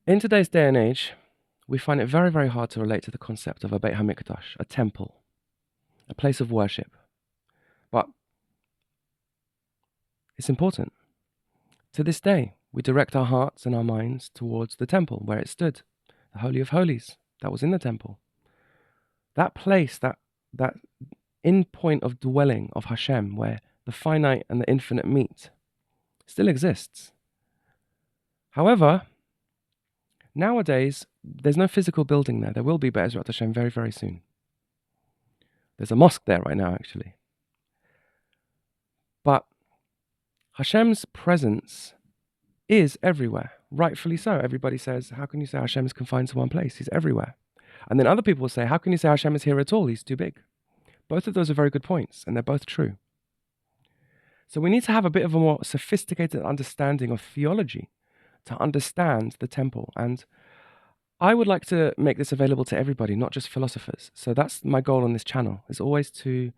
In today's day and age, we find it very, very hard to relate to the concept of a Beit HaMikdash, a temple, a place of worship. But it's important. To this day, we direct our hearts and our minds towards the temple where it stood, the Holy of Holies that was in the temple. That place, that in point of dwelling of Hashem, where the finite and the infinite meet, still exists. However, nowadays, there's no physical building there. There will be Be'ezrat Hashem very, very soon. There's a mosque there right now, actually. But Hashem's presence is everywhere, rightfully so. Everybody says, how can you say Hashem is confined to one place? He's everywhere. And then other people will say, how can you say Hashem is here at all? He's too big. Both of those are very good points, and they're both true. So we need to have a bit of a more sophisticated understanding of theology to understand the temple. And I would like to make this available to everybody, not just philosophers. So that's my goal on this channel, is always to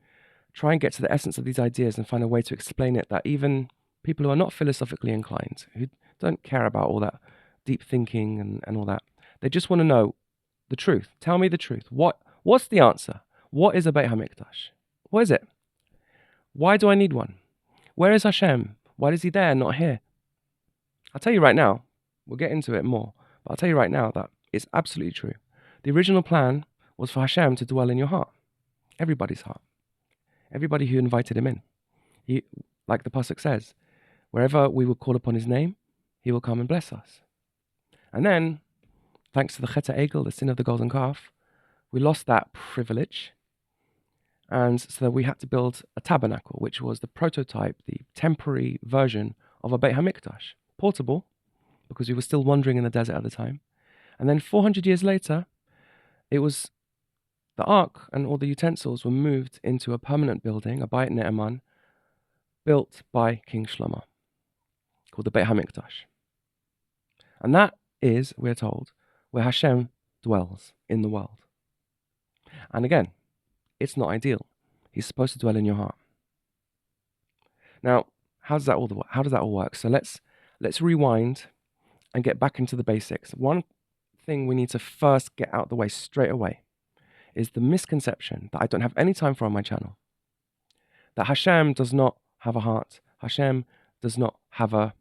try and get to the essence of these ideas and find a way to explain it that even people who are not philosophically inclined, who don't care about all that deep thinking and all that, they just want to know the truth. Tell me the truth. What's the answer? What is a Beit HaMikdash? What is it? Why do I need one? Where is Hashem? Why is he there, not here? I'll tell you right now, we'll get into it more, but I'll tell you right now that it's absolutely true. The original plan was for Hashem to dwell in your heart, everybody's heart, everybody who invited him in. He, like the pasuk says, wherever we will call upon his name, he will come and bless us. And then, thanks to the Chet HaEgel, the sin of the golden calf, we lost that privilege. And so we had to build a tabernacle, which was the prototype, the temporary version of a Beit HaMikdash. Portable, because we were still wandering in the desert at the time. And then 400 years later, it was the ark and all the utensils were moved into a permanent building, a Bayit Ne'eman, built by King Shlomo, called the Beit HaMikdash. And that is, we're told, where Hashem dwells in the world. And again, it's not ideal. He's supposed to dwell in your heart. Now, how does that all work? So let's rewind and get back into the basics. One thing we need to first get out the way straight away is the misconception that I don't have any time for on my channel, that Hashem does not have a heart. Hashem does not have I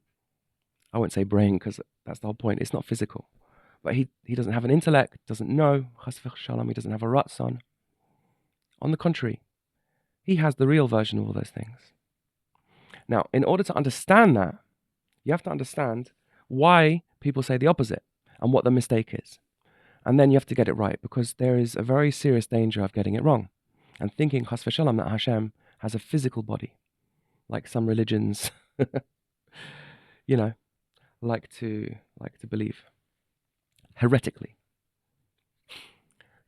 won't say brain because that's the whole point. It's not physical. But he doesn't have an intellect, doesn't know, chas v'shalom, he doesn't have a ratzon. On the contrary, he has the real version of all those things. Now, in order to understand that, you have to understand why people say the opposite and what the mistake is. And then you have to get it right, because there is a very serious danger of getting it wrong and thinking, chas v'shalom, that Hashem has a physical body, like some religions, like to believe, heretically.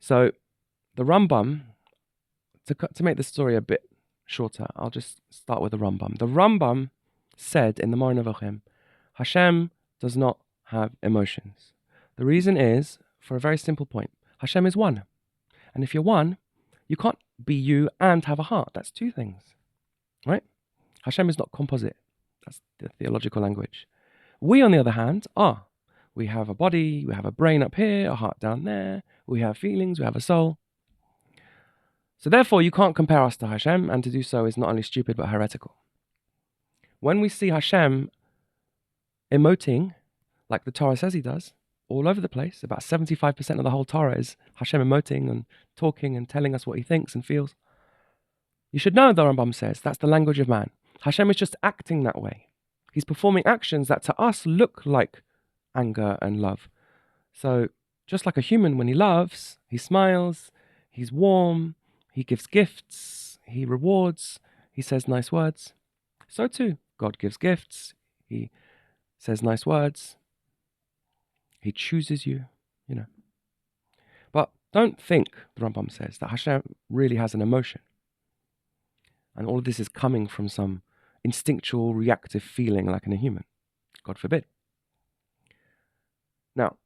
So the Rambam, to make the story a bit shorter, I'll just start with the Rambam. The Rambam said in the Moreh Nevuchim, Hashem does not have emotions. The reason is, for a very simple point, Hashem is one. And if you're one, you can't be you and have a heart. That's two things, right? Hashem is not composite. That's the theological language. We, on the other hand, are. We have a body, we have a brain up here, a heart down there, we have feelings, we have a soul. So therefore, you can't compare us to Hashem, and to do so is not only stupid but heretical. When we see Hashem emoting, like the Torah says he does, all over the place, about 75% of the whole Torah is Hashem emoting and talking and telling us what he thinks and feels. You should know, the Rambam says, that's the language of man. Hashem is just acting that way. He's performing actions that to us look like anger and love. So just like a human, when he loves, he smiles, he's warm, he gives gifts, he rewards, he says nice words. So too, God gives gifts, he says nice words, he chooses you, But don't think, the Rambam says, that Hashem really has an emotion. And all of this is coming from some instinctual, reactive feeling like in a human. God forbid. Now,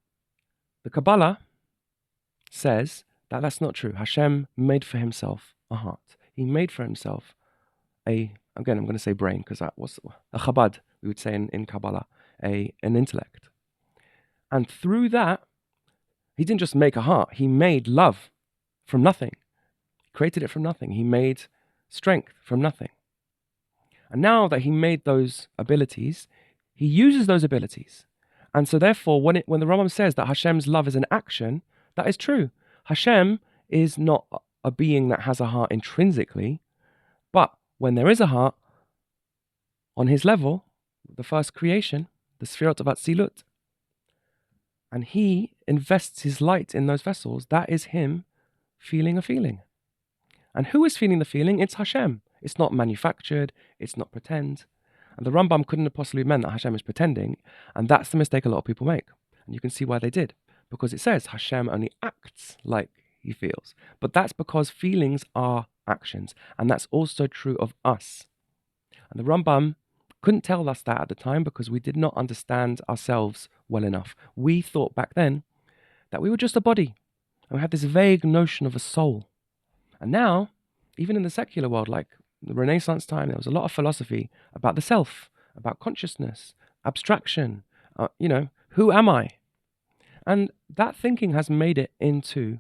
the Kabbalah says that that's not true. Hashem made for himself a heart. He made for himself again, I'm going to say brain, because that was a Chabad, we would say in Kabbalah, an intellect. And through that, he didn't just make a heart, he made love from nothing. He created it from nothing. He made strength from nothing. And now that he made those abilities, he uses those abilities. And so therefore, when the Rambam says that Hashem's love is an action, that is true. Hashem is not a being that has a heart intrinsically, but when there is a heart, on his level, the first creation, the Sfirot of Atzilut, and he invests his light in those vessels, that is him feeling a feeling. And who is feeling the feeling? It's Hashem. It's not manufactured, it's not pretend. And the Rambam couldn't have possibly meant that Hashem is pretending, and that's the mistake a lot of people make. And you can see why they did. Because it says Hashem only acts like he feels. But that's because feelings are actions, and that's also true of us. And the Rambam couldn't tell us that at the time because we did not understand ourselves well enough. We thought back then that we were just a body, and we had this vague notion of a soul. And now, even in the secular world, like the Renaissance time, there was a lot of philosophy about the self, about consciousness, abstraction, who am I? And that thinking has made it into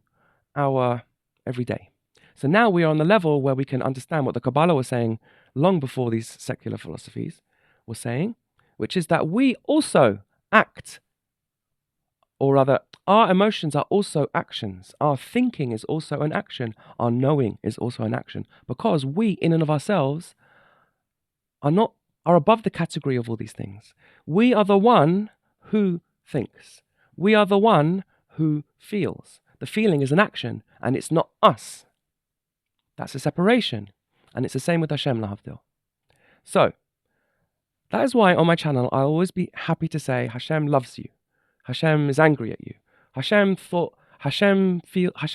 our everyday. So now we are on the level where we can understand what the Kabbalah was saying long before these secular philosophies were saying, which is that we also act, or rather, our emotions are also actions. Our thinking is also an action. Our knowing is also an action. Because we, in and of ourselves, are above the category of all these things. We are the one who thinks. We are the one who feels. The feeling is an action, and it's not us. That's a separation. And it's the same with Hashem, lahavdil. So, that is why on my channel, I'll always be happy to say, Hashem loves you. Hashem is angry at you. Hashem feel,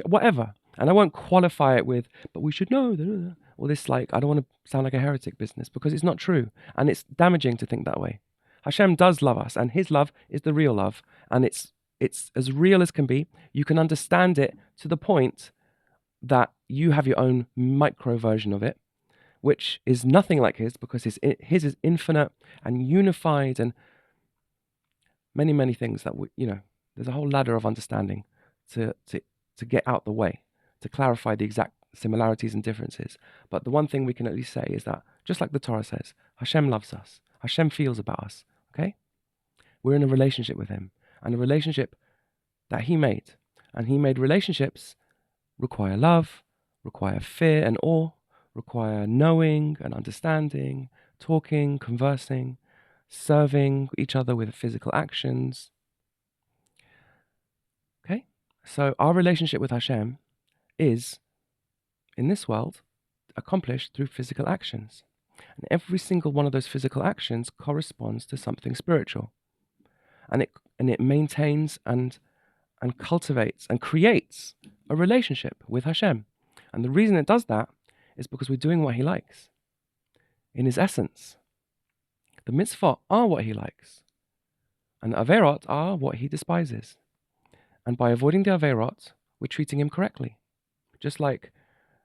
whatever. And I won't qualify it with, but we should know, or this I don't want to sound like a heretic business, because it's not true. And it's damaging to think that way. Hashem does love us, and his love is the real love. And it's as real as can be. You can understand it to the point that you have your own micro version of it, which is nothing like his, because his is infinite and unified and many, many things that there's a whole ladder of understanding to get out the way, to clarify the exact similarities and differences. But the one thing we can at least say is that, just like the Torah says, Hashem loves us. Hashem feels about us, okay? We're in a relationship with him, and a relationship that he made. And he made relationships require love, require fear and awe, require knowing and understanding, talking, conversing, serving each other with physical actions. Okay? So our relationship with Hashem is, in this world, accomplished through physical actions. And every single one of those physical actions corresponds to something spiritual. And it maintains and cultivates and creates a relationship with Hashem. And the reason it does that is because we're doing what he likes. In his essence, the mitzvot are what he likes, and the averot are what he despises. And by avoiding the averot, we're treating him correctly. Just like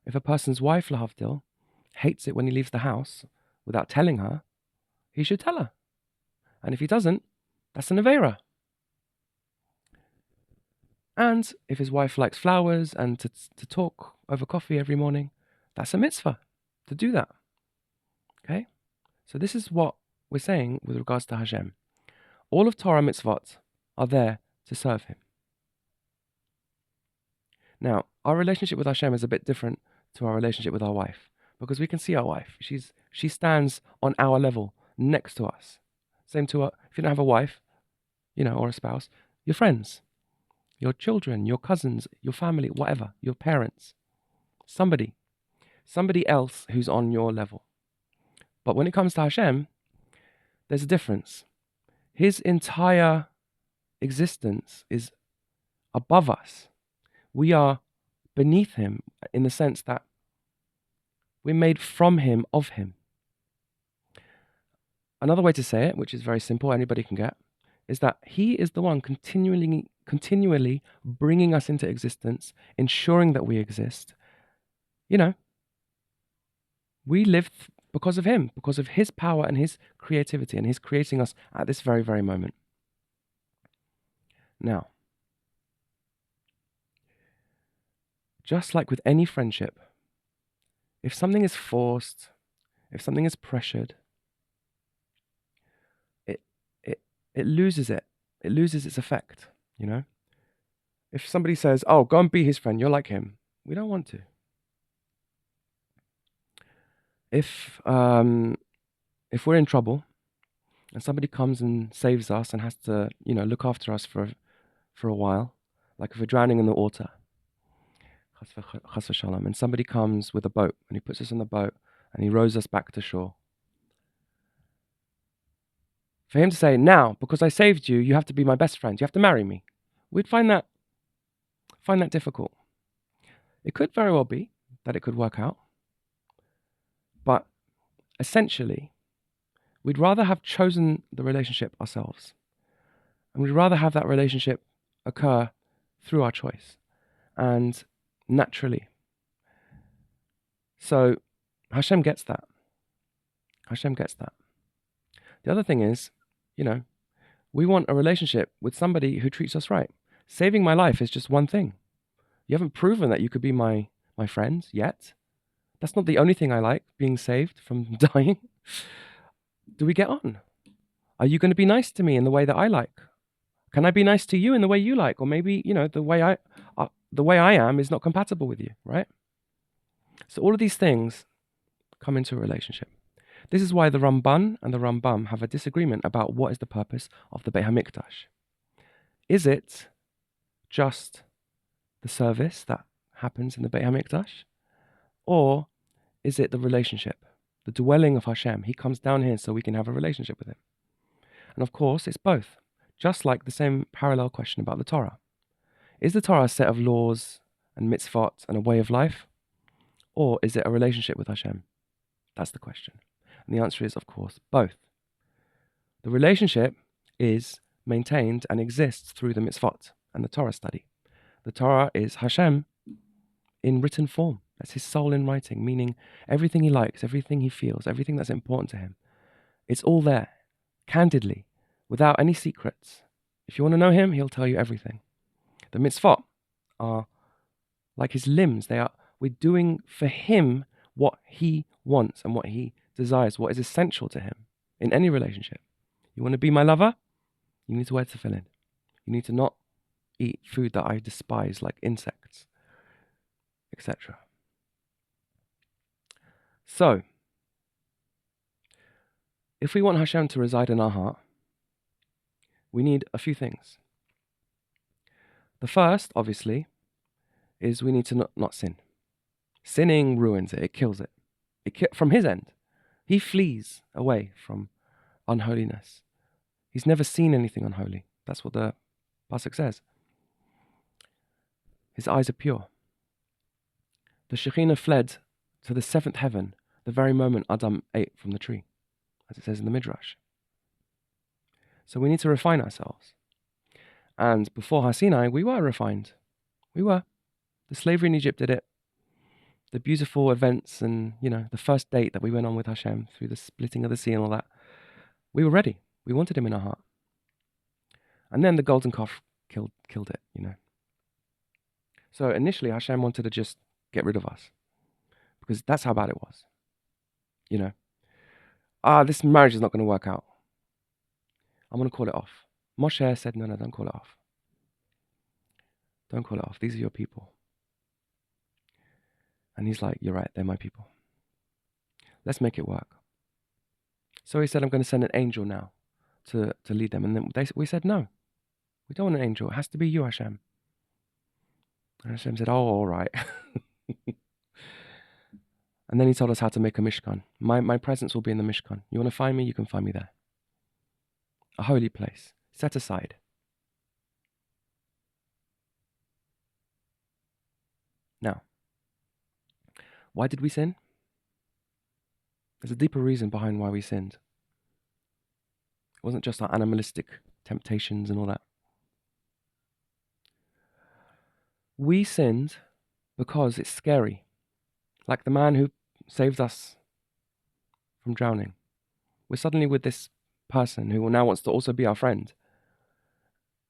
if a person's wife, lahavdil, hates it when he leaves the house without telling her, he should tell her. And if he doesn't, that's an avera. And if his wife likes flowers and to talk over coffee every morning, that's a mitzvah to do that. Okay? So this is what we're saying with regards to Hashem. All of Torah mitzvot are there to serve him. Now, our relationship with Hashem is a bit different to our relationship with our wife, because we can see our wife. She stands on our level, next to us. Same to if you don't have a wife, or a spouse, your friends, your children, your cousins, your family, whatever, your parents, somebody else who's on your level. But when it comes to Hashem, there's a difference. His entire existence is above us. We are beneath him in the sense that we're made from him, of him. Another way to say it, which is very simple, anybody can get, is that he is the one continually bringing us into existence, ensuring that we exist. We live because of him, because of his power and his creativity, and his creating us at this very, very moment. Now, just like with any friendship, if something is forced, if something is pressured, it it loses it. It loses its effect, you know? If somebody says, "Oh, go and be his friend, you're like him," we don't want to. If we're in trouble and somebody comes and saves us and has to, look after us for a while, like if we're drowning in the water, chas v'shalom, and somebody comes with a boat and he puts us on the boat and he rows us back to shore. For him to say, "Now, because I saved you, you have to be my best friend. You have to marry me," we'd find that difficult. It could very well be that it could work out, but essentially, we'd rather have chosen the relationship ourselves, and we'd rather have that relationship occur through our choice and naturally. So Hashem gets that. Hashem gets that. The other thing is, we want a relationship with somebody who treats us right. Saving my life is just one thing. You haven't proven that you could be my friend yet. That's not the only thing I like, being saved from dying. Do we get on? Are you going to be nice to me in the way that I like? Can I be nice to you in the way you like? Or maybe, the way I am is not compatible with you, right? So all of these things come into a relationship. This is why the Ramban and the Rambam have a disagreement about what is the purpose of the Beit HaMikdash. Is it just the service that happens in the Beit HaMikdash? Or is it the relationship, the dwelling of Hashem? He comes down here so we can have a relationship with him. And of course, it's both. Just like the same parallel question about the Torah. Is the Torah a set of laws and mitzvot and a way of life? Or is it a relationship with Hashem? That's the question. And the answer is, of course, both. The relationship is maintained and exists through the mitzvot and the Torah study. The Torah is Hashem in written form. That's his soul in writing, meaning everything he likes, everything he feels, everything that's important to him. It's all there, candidly, without any secrets. If you want to know him, he'll tell you everything. The mitzvot are like his limbs. We're doing for him what he wants and what he desires, what is essential to him in any relationship. You want to be my lover? You need to wear tefillin. You need to not eat food that I despise, like insects, etc. So, if we want Hashem to reside in our heart, we need a few things. The first, obviously, is we need to not sin. Sinning ruins it. It kills it. From his end. He flees away from unholiness. He's never seen anything unholy. That's what the pasuk says. His eyes are pure. The Shekhinah fled to the seventh heaven the very moment Adam ate from the tree, as it says in the Midrash. So we need to refine ourselves. And before Har Sinai, we were refined. We were. The slavery in Egypt did it. The beautiful events and, the first date that we went on with Hashem through the splitting of the sea and all that. We were ready. We wanted him in our heart. And then the golden calf killed it, So initially Hashem wanted to just get rid of us because that's how bad it was. This marriage is not going to work out. I'm going to call it off. Moshe said, no, don't call it off. Don't call it off. These are your people. And he's like, you're right, they're my people. Let's make it work. So he said, I'm going to send an angel now to lead them. And then we said, no, we don't want an angel. It has to be you, Hashem. And Hashem said, oh, all right. And then he told us how to make a mishkan. My presence will be in the mishkan. You want to find me? You can find me there. A holy place, set aside. Now, why did we sin? There's a deeper reason behind why we sinned. It wasn't just our animalistic temptations and all that. We sinned because it's scary. Like the man who saved us from drowning. We're suddenly with this person who now wants to also be our friend.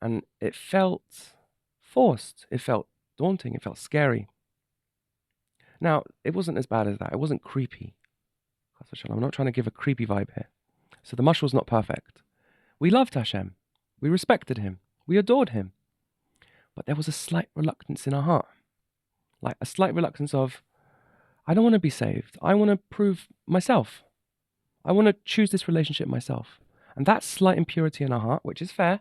And it felt forced. It felt daunting. It felt scary. Now, it wasn't as bad as that. It wasn't creepy. I'm not trying to give a creepy vibe here. So the mushr's not perfect. We loved Hashem. We respected him. We adored him. But there was a slight reluctance in our heart. Like a slight reluctance of, I don't want to be saved. I want to prove myself. I want to choose this relationship myself. And that slight impurity in our heart, which is fair,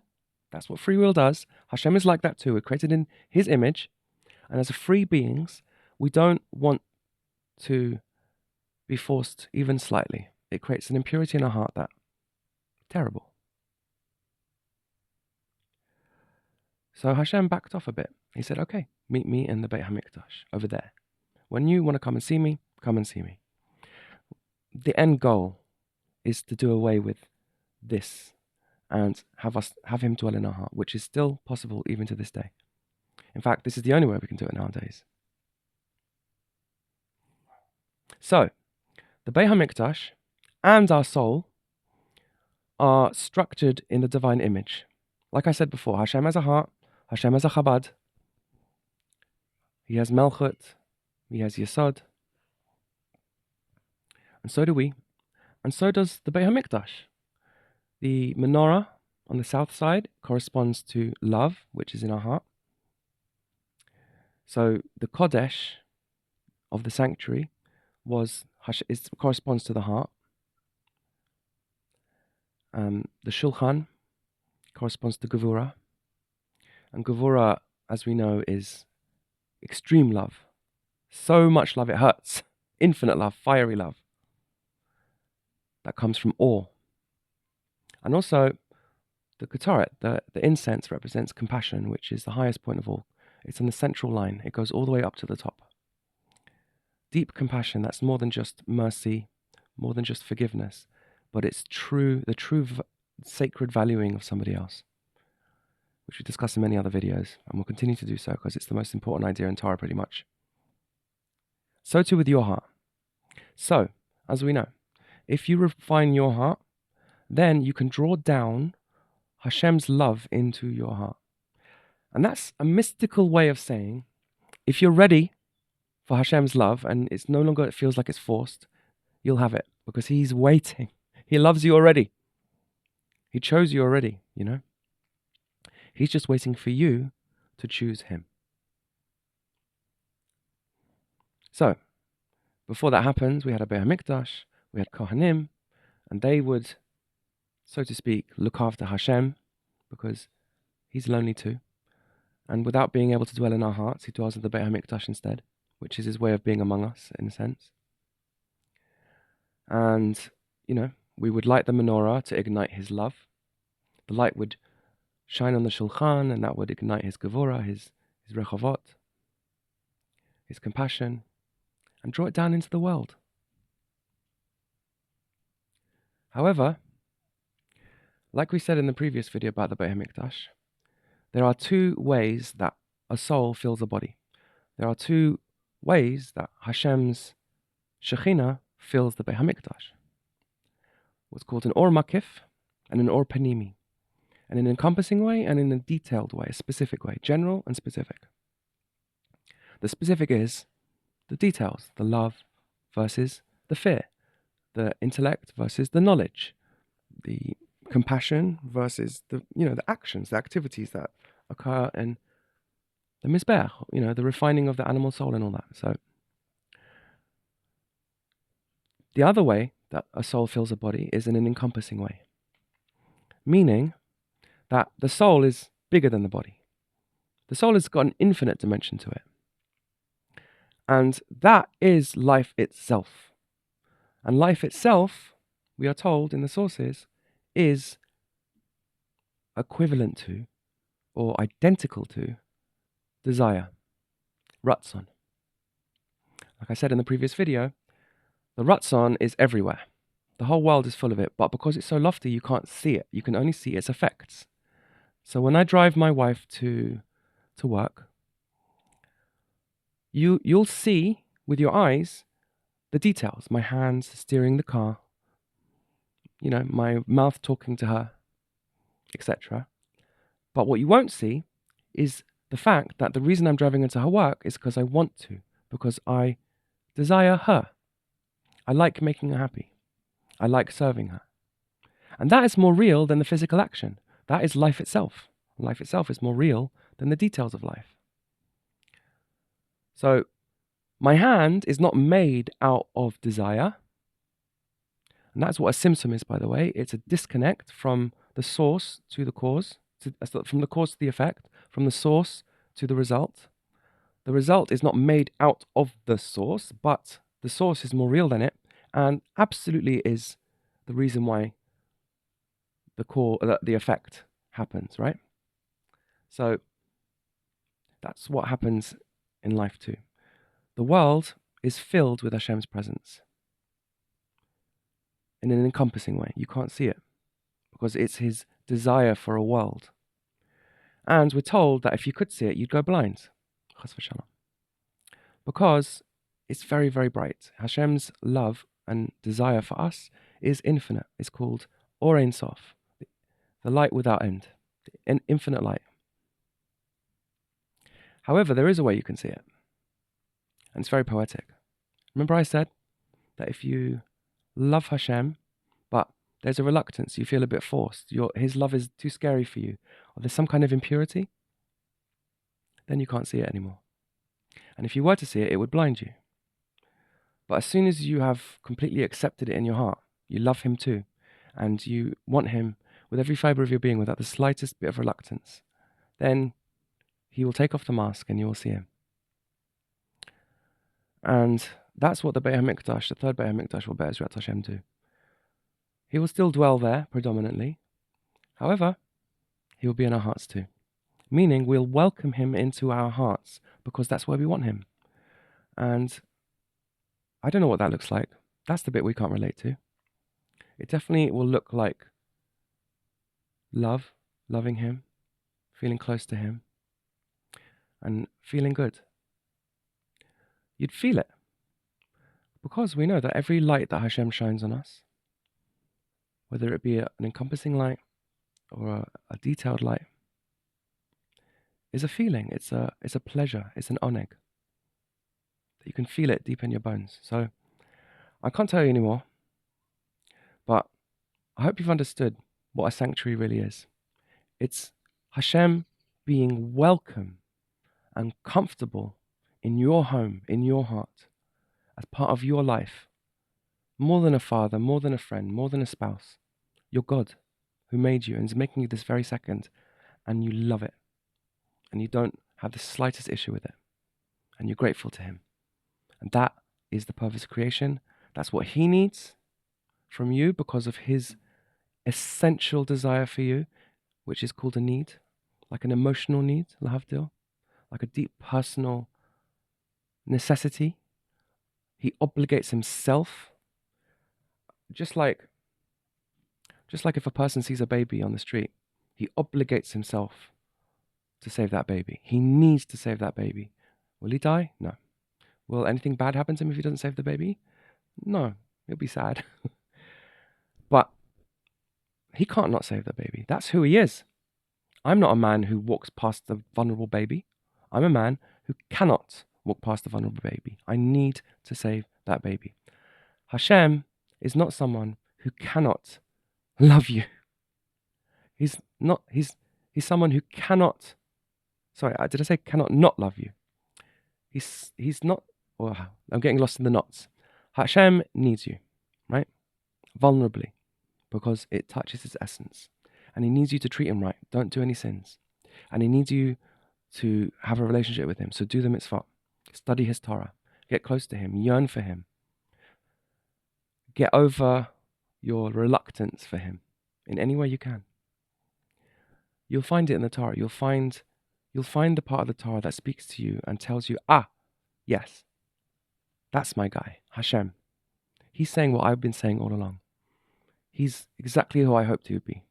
that's what free will does. Hashem is like that too. We're created in his image. And as free beings, we don't want to be forced even slightly. It creates an impurity in our heart that's terrible. So Hashem backed off a bit. He said, okay, meet me in the Beit HaMikdash over there. When you want to come and see me, come and see me. The end goal is to do away with this and have him dwell in our heart, which is still possible even to this day. In fact, this is the only way we can do it nowadays. So, the Beit HaMikdash and our soul are structured in the divine image. Like I said before, Hashem has a heart, Hashem has a Chabad, he has Melchut, he has Yesod, and so do we, and so does the Beit HaMikdash. The menorah on the south side corresponds to love, which is in our heart. So the Kodesh of the sanctuary corresponds to the heart. The Shulchan corresponds to Gevurah. And Gevurah, as we know, is extreme love. So much love it hurts. Infinite love, fiery love. That comes from awe. And also, the Ketoret, the incense, represents compassion, which is the highest point of all. It's on the central line. It goes all the way up to the top. Deep compassion, that's more than just mercy, more than just forgiveness, but it's the true sacred valuing of somebody else, which we discuss in many other videos, and we'll continue to do so because it's the most important idea in Torah pretty much. So too with your heart. So, as we know, if you refine your heart, then you can draw down Hashem's love into your heart. And that's a mystical way of saying, if you're ready for Hashem's love and it feels like it's forced, you'll have it because he's waiting. He loves you already. He chose you already, you know. He's just waiting for you to choose him. So, before that happens, we had a Beit HaMikdash, we had Kohanim, and they would, so to speak, look after Hashem because he's lonely too. And without being able to dwell in our hearts, he dwells in the Beit HaMikdash instead, which is his way of being among us, in a sense. And, you know, we would light the menorah to ignite his love. The light would shine on the Shulchan, and that would ignite his Gevurah, his Rechavot, his compassion, and draw it down into the world. However, like we said in the previous video about the Beit HaMikdash, there are two ways that a soul fills a body. There are two ways that Hashem's Shekhinah fills the Beit HaMikdash. What's called an Or Makif and an Or Panimi. In an encompassing way and in a detailed way, a specific way, general and specific. The specific is the details, the love versus the fear, the intellect versus the knowledge, the compassion versus the actions, the activities that occur in the mizbech, the refining of the animal soul and all that. So the other way that a soul fills a body is in an encompassing way, meaning that the soul is bigger than the body. The soul has got an infinite dimension to it. And that is life itself. And life itself, we are told in the sources, is equivalent to or identical to desire, Ratzon. Like I said in the previous video, the Ratzon is everywhere. The whole world is full of it, but because it's so lofty, you can't see it. You can only see its effects. So when I drive my wife to work, you'll see with your eyes the details. My hands steering the car, my mouth talking to her, etc. But what you won't see is the fact that the reason I'm driving into her work is because I want to, because I desire her. I like making her happy. I like serving her. And that is more real than the physical action. That is life itself. Life itself is more real than the details of life. So my hand is not made out of desire. And that's what a symptom is, by the way. It's a disconnect from the source to the cause, from the cause to the effect, from the source to the result. The result is not made out of the source, but the source is more real than it, and absolutely is the reason why the effect happens, right? So that's what happens in life too. The world is filled with Hashem's presence in an encompassing way. You can't see it because it's his desire for a world. And we're told that if you could see it, you'd go blind. Chas v'shalom. Because it's very, very bright. Hashem's love and desire for us is infinite. It's called Or Ein Sof, the light without end, an infinite light. However, there is a way you can see it. And it's very poetic. Remember I said that if you love Hashem, but there's a reluctance, you feel a bit forced, his love is too scary for you, or there's some kind of impurity, then you can't see it anymore. And if you were to see it, it would blind you. But as soon as you have completely accepted it in your heart, you love him too, and you want him with every fiber of your being without the slightest bit of reluctance, then he will take off the mask and you will see him. And that's what the Beit HaMikdash, the third Beit HaMikdash, will bear Ezrat Hashem do. He will still dwell there predominantly. However, he will be in our hearts too. Meaning we'll welcome him into our hearts because that's where we want him. And I don't know what that looks like. That's the bit we can't relate to. It definitely will look like loving him, feeling close to him, and feeling good. You'd feel it. Because we know that every light that Hashem shines on us, whether it be an encompassing light or a detailed light, is a feeling. It's a pleasure. It's an oneg. You can feel it deep in your bones. So I can't tell you anymore, but I hope you've understood what a sanctuary really is. It's Hashem being welcome and comfortable in your home, in your heart, as part of your life. More than a father, more than a friend, more than a spouse. You're God who made you and is making you this very second, and you love it. And you don't have the slightest issue with it. And you're grateful to him. And that is the purpose of creation. That's what he needs from you because of his essential desire for you, which is called a need, like an emotional need, lahavdil, like a deep personal necessity. He obligates himself, just like if a person sees a baby on the street, he obligates himself to save that baby. He needs to save that baby. Will he die? No. Will anything bad happen to him if he doesn't save the baby? No. He'll be sad. But he can't not save the baby. That's who he is. I'm not a man who walks past the vulnerable baby. I'm a man who cannot walk past the vulnerable baby. I need to save that baby. Hashem is not someone who cannot love you. He's someone who cannot, did I say cannot not love you? He's not, I'm getting lost in the knots. Hashem needs you, right? Vulnerably, because it touches his essence. And he needs you to treat him right. Don't do any sins. And he needs you to have a relationship with him. So do the mitzvot. Study his Torah. Get close to him. Yearn for him. Get over your reluctance for him in any way you can. You'll find it in the Torah. You'll find the part of the Torah that speaks to you and tells you, yes, that's my guy, Hashem. He's saying what I've been saying all along. He's exactly who I hoped he would be.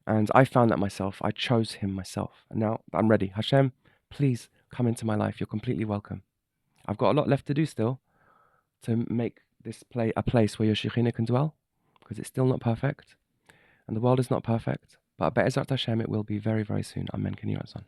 And I found that myself. I chose him myself. And now I'm ready. Hashem, please come into my life. You're completely welcome. I've got a lot left to do still to make this a place where your Shekhinah can dwell, because it's still not perfect. And the world is not perfect. But Be'ezrat Hashem, it will be very, very soon. Amen. Can you answer?